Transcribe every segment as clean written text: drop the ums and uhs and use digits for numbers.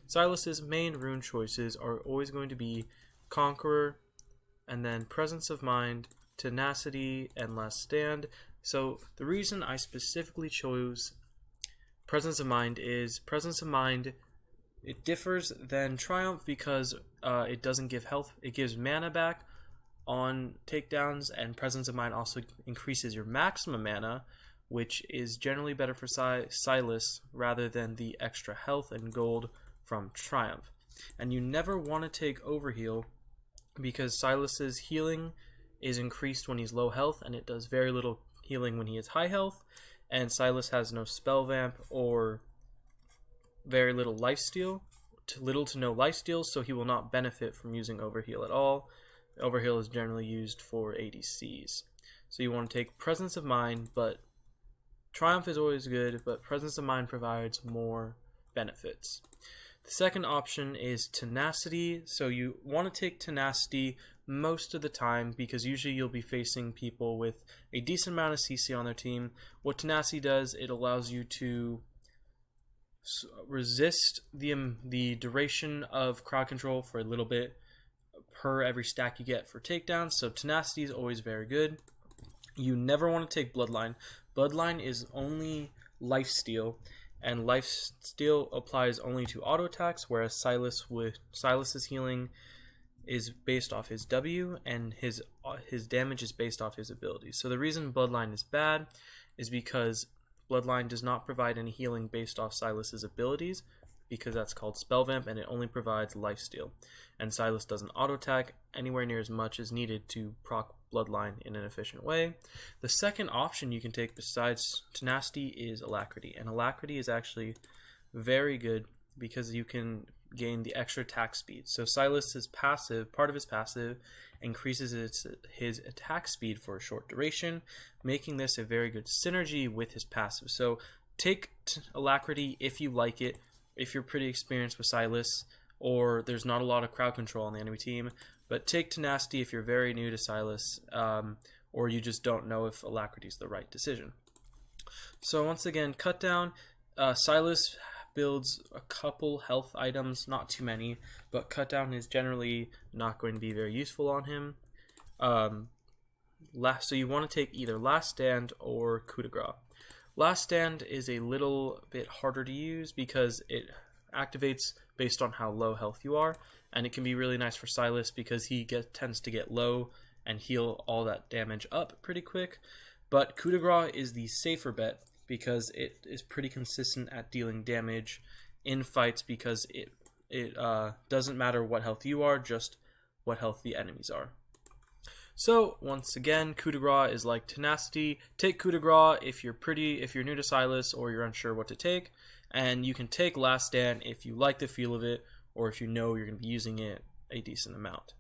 Sylas's main rune choices are always going to be Conqueror, and then Presence of Mind, Tenacity, and Last Stand. So the reason I specifically chose Presence of Mind is Presence of Mind, it differs than Triumph because it doesn't give health. It gives mana back on takedowns, and Presence of Mind also increases your maximum mana, which is generally better for Sylas rather than the extra health and gold from Triumph. And you never want to take Overheal because Sylas's healing is increased when he's low health, and it does very little healing when he is high health, and Sylas has no spell vamp or very little lifesteal, little to no lifesteal, so he will not benefit from using Overheal at all. Overheal is generally used for ADCs. So you want to take Presence of Mind, but Triumph is always good, but Presence of Mind provides more benefits. The second option is Tenacity. So you want to take Tenacity most of the time because usually you'll be facing people with a decent amount of CC on their team. What Tenacity does, it allows you to resist the duration of crowd control for a little bit per every stack you get for takedowns. So Tenacity is always very good. You never want to take Bloodline. Bloodline is only lifesteal, and lifesteal applies only to auto attacks, whereas Sylas's healing is based off his W, and his damage is based off his abilities. So the reason Bloodline is bad is because Bloodline does not provide any healing based off Sylas's abilities, because that's called Spell Vamp, and it only provides lifesteal. And Sylas doesn't auto attack anywhere near as much as needed to proc Bloodline in an efficient way. The second option you can take besides Tenacity is Alacrity, and Alacrity is actually very good because you can gain the extra attack speed. So Sylas's passive, part of his passive, increases his attack speed for a short duration, making this a very good synergy with his passive. So take Alacrity if you like it, if you're pretty experienced with Sylas, or there's not a lot of crowd control on the enemy team. But take Tenacity if you're very new to Sylas, or you just don't know if Alacrity is the right decision. So once again, cut down. Sylas builds a couple health items, not too many, but cut down is generally not going to be very useful on him. So you want to take either Last Stand or Coup de Grace. Last Stand is a little bit harder to use because it activates based on how low health you are, and it can be really nice for Sylas because he tends to get low and heal all that damage up pretty quick. But Coup de Grace is the safer bet because it is pretty consistent at dealing damage in fights because it doesn't matter what health you are, just what health the enemies are. So once again, Coup de Grace is like Tenacity. Take Coup de Grace if you're new to Sylas or you're unsure what to take, and you can take Last Stand if you like the feel of it or if you know you're going to be using it a decent amount.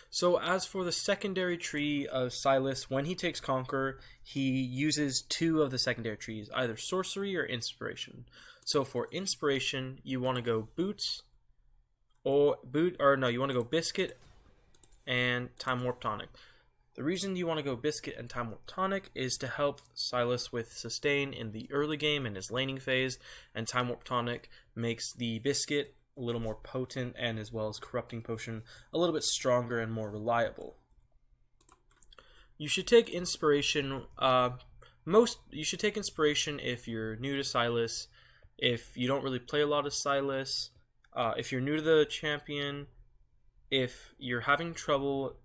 So as for the secondary tree of Sylas, when he takes Conquer, he uses two of the secondary trees, either Sorcery or Inspiration. So for Inspiration, you want to go you want to go Biscuit and Time Warp Tonic. The reason you want to go Biscuit and Time Warp Tonic is to help Sylas with sustain in the early game in his laning phase, and Time Warp Tonic makes the Biscuit a little more potent, and as well as Corrupting Potion a little bit stronger and more reliable. You should take Inspiration. You should take Inspiration if you're new to Sylas, if you don't really play a lot of Sylas, if you're new to the champion, if you're having trouble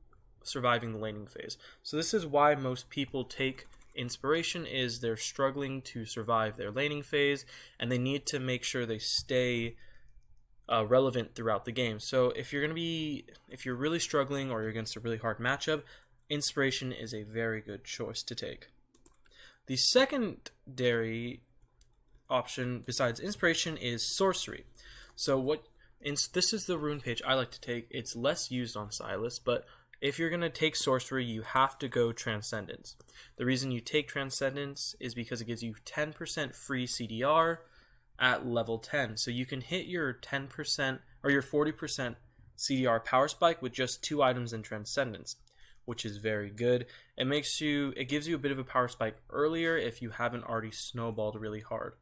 surviving the laning phase. So this is why most people take Inspiration, is they're struggling to survive their laning phase, and they need to make sure they stay relevant throughout the game. So if you're really struggling or you're against a really hard matchup, Inspiration is a very good choice to take. The secondary option besides Inspiration is Sorcery. So this is the rune page I like to take. It's less used on Sylas, but if you're going to take Sorcery, you have to go Transcendence. The reason you take Transcendence is because it gives you 10% free CDR at level 10. So you can hit your 10% or your 40% CDR power spike with just 2 items in Transcendence, which is very good. It gives you a bit of a power spike earlier if you haven't already snowballed really hard.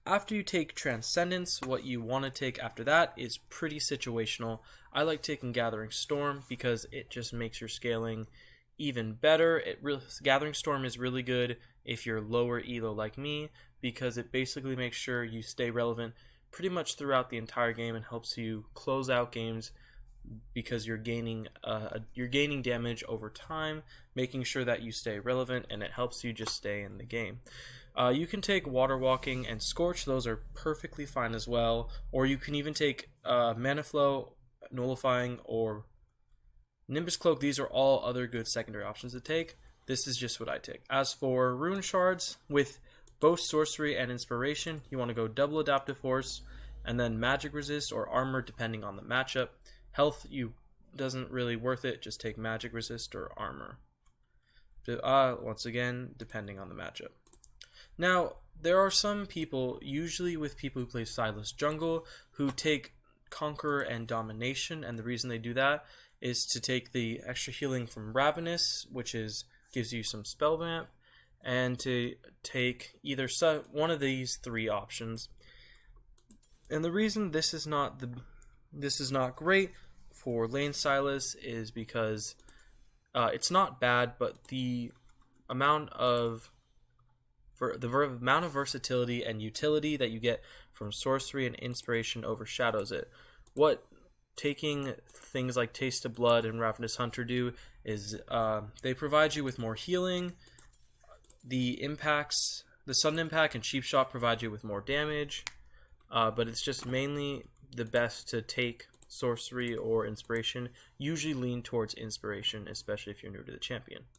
After you take Transcendence, what you want to take after that is pretty situational. I like taking Gathering Storm because it just makes your scaling even better. Gathering Storm is really good if you're lower elo like me, because it basically makes sure you stay relevant pretty much throughout the entire game and helps you close out games because you're gaining damage over time, making sure that you stay relevant, and it helps you just stay in the game. You can take Water Walking and Scorch; those are perfectly fine as well. Or you can even take Mana Flow, Nullifying, or Nimbus Cloak. These are all other good secondary options to take. This is just what I take. As for Rune Shards, with both Sorcery and Inspiration, you want to go double Adaptive Force, and then Magic Resist or Armor depending on the matchup. Health, you doesn't really worth it. Just take Magic Resist or Armor. Once again, depending on the matchup. Now, there are some people, usually with people who play Sylas Jungle, who take Conqueror and Domination, and the reason they do that is to take the extra healing from Ravenous, which gives you some spell vamp, and to take either one of these three options. And the reason this is not great for lane Sylas is because it's not bad, but the amount of versatility and utility that you get from Sorcery and Inspiration overshadows it. What taking things like Taste of Blood and Ravenous Hunter do is they provide you with more healing. The Sudden Impact and Cheap Shot provide you with more damage, but it's just mainly the best to take Sorcery or Inspiration. Usually lean towards Inspiration, especially if you're new to the champion.